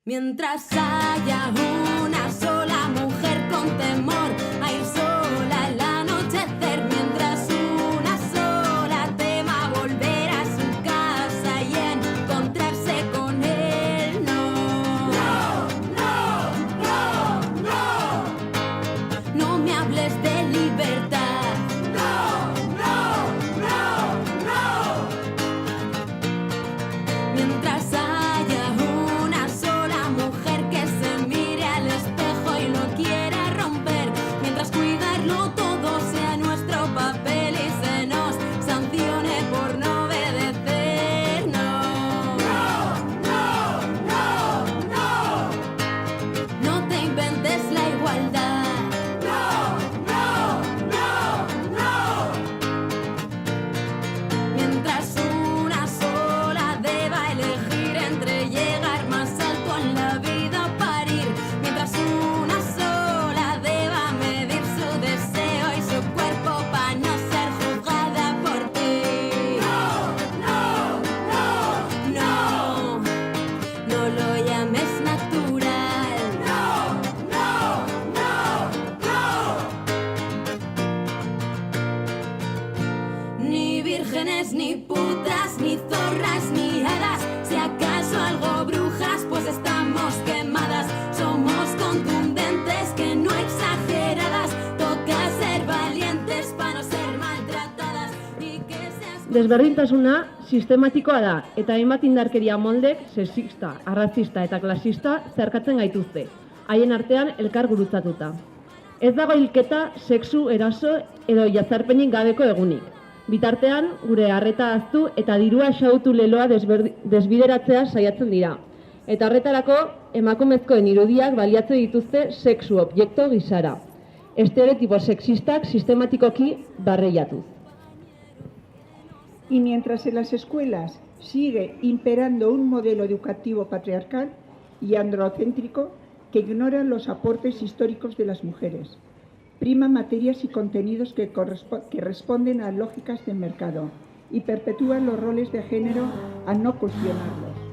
Mientras haya una sola mujer con temor a ir sola al anochecer, mientras una sola tema volver a su casa y encontrarse con él, no. No me hables de libertad. Mientras haya una sola mujer que se mire al espejo y lo quiera romper, mientras cuidarlo todo sea nuestro papel y se nos sancione por no obedecer, no te inventes la igualdad. Mientras una sola deba elegir entre llegar más alto en la vida o parir, mientras una sola deba medir su deseo y su cuerpo para no ser juzgada por ti. No lo llames natural. Ni vírgenes, ni putas, ni zorras, ni hadas. Si acaso algo brujas, pues estamos quemadas. Somos contundentes, que no exageradas. Toca ser valientes para no ser maltratadas. Y que seas... Desberdintasuna sistematikoa da, eta hainbat indarkeria moldek sexista, arrazista eta klasista zerkatzen gaituzte, haien artean elkar gurutzatuta. Ez dago hilketa, sexu, eraso edo jazarpenik gabeko egunik. Bitartean, gure arreta ahaztu eta dirua xahutu leloa desbideratzea saiatzen dira. Eta horretarako, emakumezkoen irudiak baliatze dituzte sexu objektu gisara. Estereotipo sexistak sistematikoki barreiatuz. Y mientras en las escuelas sigue imperando un modelo educativo patriarcal y androcéntrico que ignora los aportes históricos de las mujeres, prima materias y contenidos que responden a lógicas del mercado y perpetúan los roles de género al no cuestionarlos.